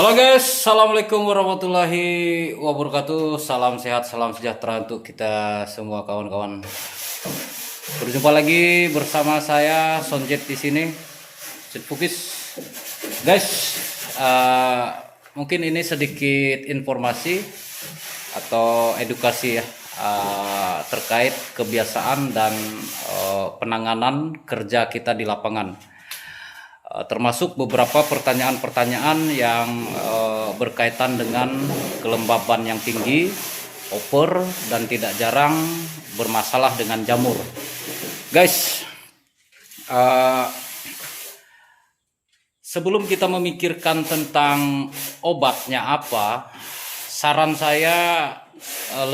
Halo guys, assalamualaikum warahmatullahi wabarakatuh. Salam sehat, salam sejahtera untuk kita semua kawan-kawan. Berjumpa lagi bersama saya Sonjet di sini, Jet Pukis. Guys, mungkin ini sedikit informasi atau edukasi ya terkait kebiasaan dan penanganan kerja kita di lapangan. Termasuk beberapa pertanyaan-pertanyaan yang berkaitan dengan kelembaban yang tinggi, over, dan tidak jarang bermasalah dengan jamur. Guys, sebelum kita memikirkan tentang obatnya apa, saran saya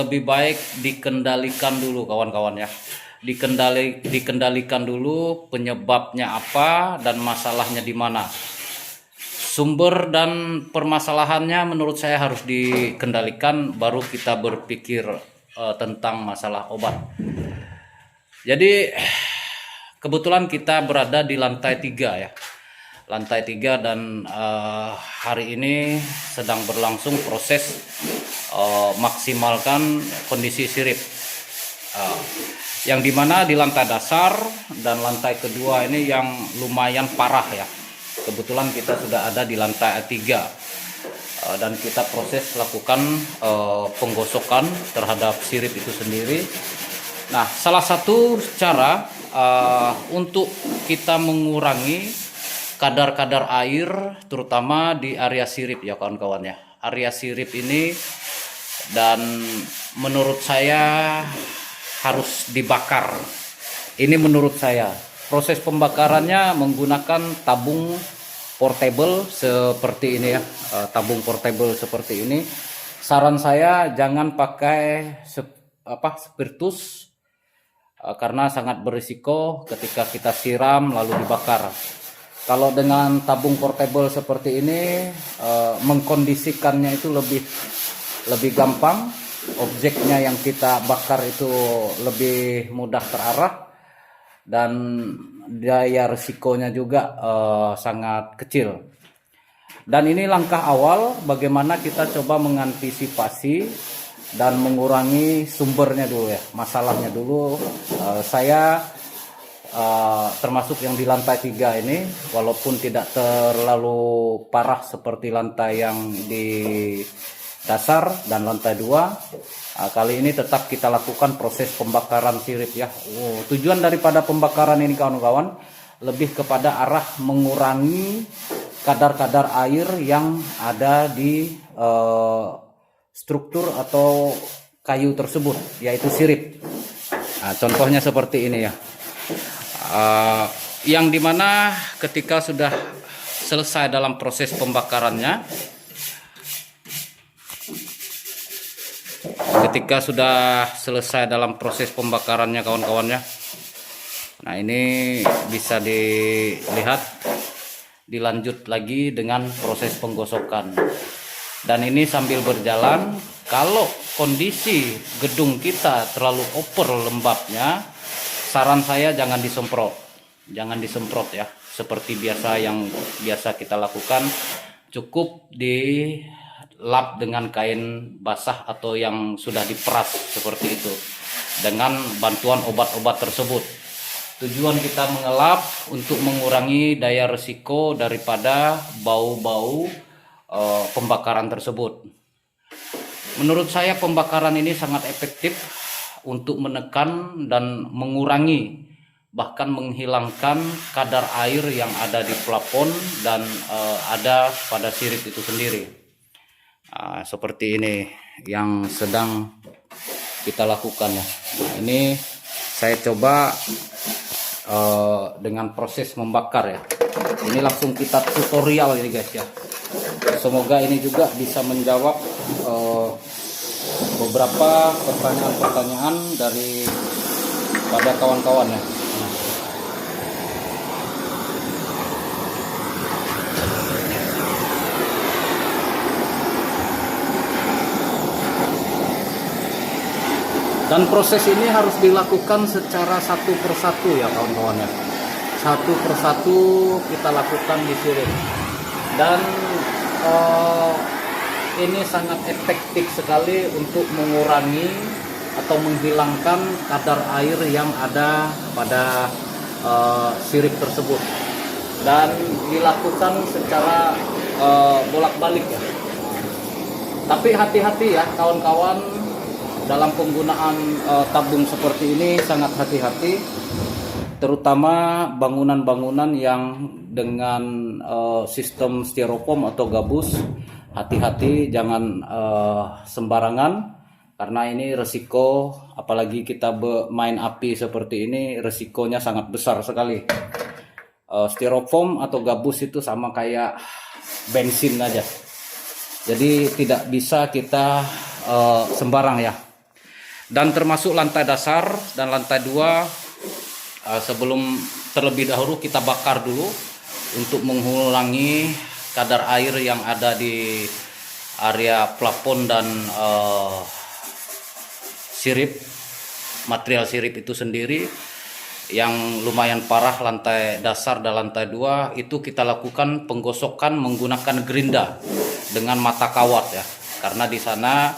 lebih baik dikendalikan dulu kawan-kawan ya. Dikendalikan dulu penyebabnya apa dan masalahnya di mana. Sumber dan permasalahannya menurut saya harus dikendalikan, baru kita berpikir tentang masalah obat. Jadi kebetulan kita berada di lantai 3 ya. Lantai 3 dan hari ini sedang berlangsung proses maksimalkan kondisi sirip. Yang dimana di lantai dasar dan lantai kedua ini yang lumayan parah ya. Kebetulan kita sudah ada di lantai 3 dan kita proses lakukan penggosokan terhadap sirip itu sendiri. Nah, salah satu cara untuk kita mengurangi kadar-kadar air terutama di area sirip ya kawan-kawan ya. Area sirip ini, dan menurut saya harus dibakar. Ini menurut saya. Proses pembakarannya menggunakan tabung portable seperti ini ya. Tabung portable seperti ini. Saran saya jangan pakai spiritus karena sangat berisiko ketika kita siram lalu dibakar. Kalau dengan tabung portable seperti ini mengkondisikannya itu lebih gampang. Objeknya yang kita bakar itu lebih mudah terarah dan daya risikonya juga sangat kecil. Dan ini langkah awal bagaimana kita coba mengantisipasi dan mengurangi sumbernya dulu ya, masalahnya dulu. Saya termasuk yang di lantai 3 ini, walaupun tidak terlalu parah seperti lantai yang di dasar dan lantai 2, kali ini tetap kita lakukan proses pembakaran sirip ya. Tujuan daripada pembakaran ini kawan-kawan lebih kepada arah mengurangi kadar-kadar air yang ada di struktur atau kayu tersebut, yaitu sirip. Nah, contohnya seperti ini ya, yang dimana ketika sudah selesai dalam proses pembakarannya, kawan-kawannya, nah ini bisa dilihat dilanjut lagi dengan proses penggosokan. Dan ini sambil berjalan, kalau kondisi gedung kita terlalu over lembabnya, saran saya jangan disemprot ya, seperti biasa yang biasa kita lakukan. Cukup dilap dengan kain basah atau yang sudah diperas seperti itu dengan bantuan obat-obat tersebut. Tujuan kita mengelap untuk mengurangi daya risiko daripada bau-bau pembakaran tersebut. Menurut saya pembakaran ini sangat efektif untuk menekan dan mengurangi, bahkan menghilangkan kadar air yang ada di plafon dan ada pada sirip itu sendiri. Seperti ini yang sedang kita lakukan ya. Nah, ini saya coba dengan proses membakar ya. Ini langsung kita tutorial ini guys ya. Semoga ini juga bisa menjawab beberapa pertanyaan-pertanyaan dari pada kawan-kawan ya. Dan proses ini harus dilakukan secara satu persatu ya kawan-kawan ya. Satu persatu kita lakukan di sirip. Dan eh, ini sangat efektif sekali untuk mengurangi atau menghilangkan kadar air yang ada pada sirip tersebut, dan dilakukan secara bolak-balik ya. Tapi hati-hati ya kawan-kawan, dalam penggunaan tabung seperti ini sangat hati-hati, terutama bangunan-bangunan yang dengan sistem styrofoam atau gabus. Hati-hati, jangan sembarangan, karena ini resiko, apalagi kita main api seperti ini, resikonya sangat besar sekali. Styrofoam atau gabus itu sama kayak bensin aja, jadi tidak bisa kita sembarang ya. Dan termasuk lantai dasar dan lantai 2, sebelum terlebih dahulu kita bakar dulu untuk mengurangi kadar air yang ada di area plafon dan sirip, material sirip itu sendiri yang lumayan parah. Lantai dasar dan lantai 2 itu kita lakukan penggosokan menggunakan gerinda dengan mata kawat ya, karena di sana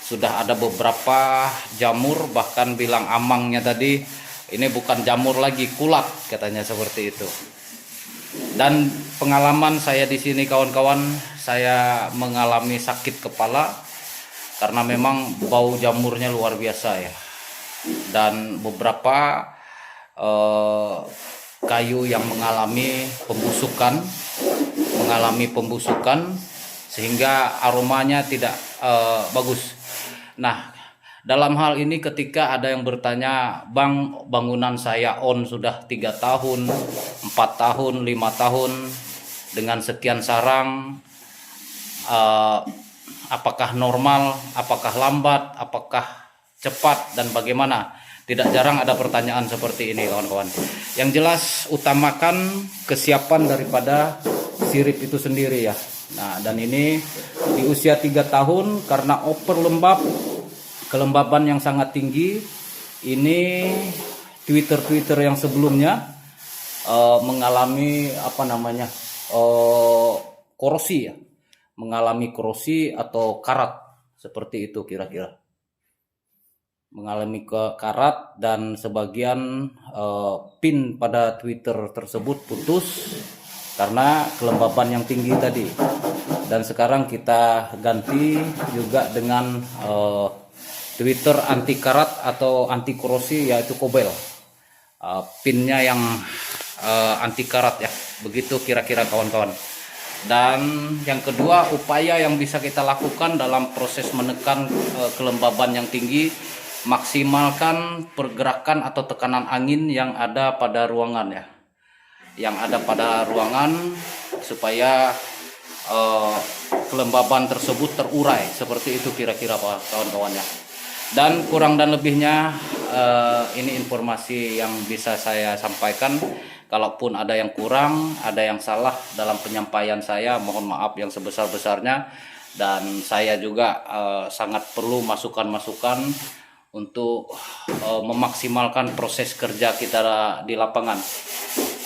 sudah ada beberapa jamur, bahkan bilang amangnya tadi ini bukan jamur lagi, kulak katanya, seperti itu. Dan pengalaman saya di sini kawan-kawan, saya mengalami sakit kepala karena memang bau jamurnya luar biasa ya. Dan beberapa kayu yang mengalami pembusukan sehingga aromanya tidak bagus. Nah, dalam hal ini ketika ada yang bertanya, "Bang, bangunan saya on sudah 3 tahun, 4 tahun, 5 tahun dengan sekian sarang, apakah normal, apakah lambat, apakah cepat, dan bagaimana?" Tidak jarang ada pertanyaan seperti ini kawan-kawan. Yang jelas utamakan kesiapan daripada sirip itu sendiri ya. Nah, dan ini di usia 3 tahun karena over lembab, kelembaban yang sangat tinggi, ini Twitter yang sebelumnya mengalami korosi ya, mengalami korosi atau karat, seperti itu kira-kira, mengalami karat, dan sebagian pin pada Twitter tersebut putus karena kelembaban yang tinggi tadi. Dan sekarang kita ganti juga dengan Twitter anti karat atau anti korosi, yaitu Kobel. Pinnya yang anti karat ya, begitu kira-kira kawan-kawan. Dan yang kedua, upaya yang bisa kita lakukan dalam proses menekan kelembaban yang tinggi, maksimalkan pergerakan atau tekanan angin yang ada pada ruangan ya, supaya kelembaban tersebut terurai, seperti itu kira-kira kawan-kawan ya. Dan kurang dan lebihnya ini informasi yang bisa saya sampaikan. Kalaupun ada yang kurang, ada yang salah dalam penyampaian saya, mohon maaf yang sebesar-besarnya. Dan saya juga sangat perlu masukan-masukan untuk memaksimalkan proses kerja kita di lapangan.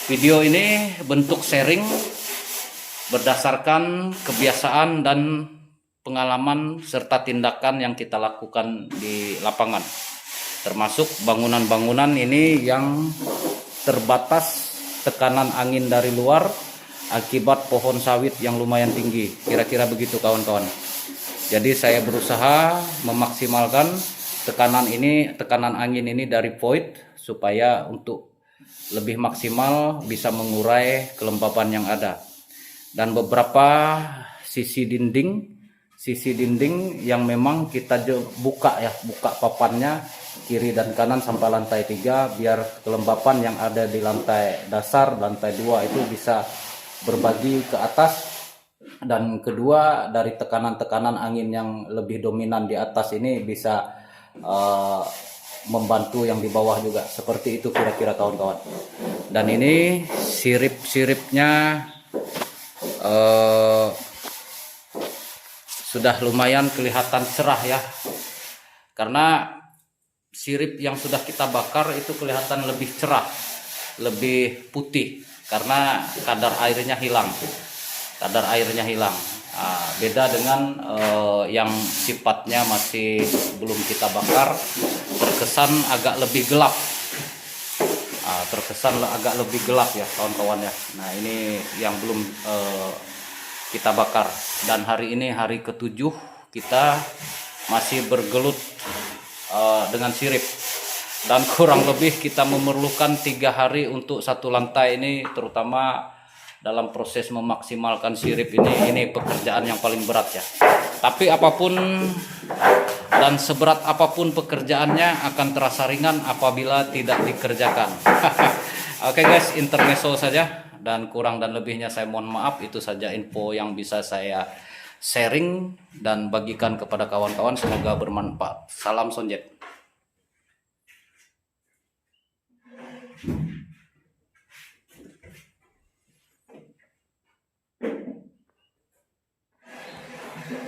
Video ini bentuk sharing berdasarkan kebiasaan dan pengalaman serta tindakan yang kita lakukan di lapangan, termasuk bangunan-bangunan ini yang terbatas tekanan angin dari luar akibat pohon sawit yang lumayan tinggi, kira-kira begitu kawan-kawan. Jadi saya berusaha memaksimalkan tekanan angin ini dari void, supaya untuk lebih maksimal bisa mengurai kelembaban yang ada. Dan beberapa sisi dinding yang memang kita buka papannya kiri dan kanan sampai lantai 3, biar kelembapan yang ada di lantai dasar, lantai 2 itu bisa berbagi ke atas. Dan kedua, dari tekanan angin yang lebih dominan di atas ini bisa membantu yang di bawah juga, seperti itu kira-kira kawan-kawan. Dan ini sirip-siripnya sudah lumayan kelihatan cerah ya, karena sirip yang sudah kita bakar itu kelihatan lebih cerah, lebih putih, karena kadar airnya hilang. Beda dengan yang sifatnya masih belum kita bakar, terkesan agak lebih gelap. Agak lebih gelap ya kawan-kawan ya. Nah ini yang belum kita bakar, dan hari ini hari ketujuh kita masih bergelut dengan sirip, dan kurang lebih kita memerlukan 3 hari untuk satu lantai ini, terutama dalam proses memaksimalkan sirip ini pekerjaan yang paling berat ya. Tapi apapun dan seberat apapun pekerjaannya akan terasa ringan apabila tidak dikerjakan. Oke guys, intermezzo saja, dan kurang dan lebihnya saya mohon maaf. Itu saja info yang bisa saya sharing dan bagikan kepada kawan-kawan, semoga bermanfaat. Salam Sonjet.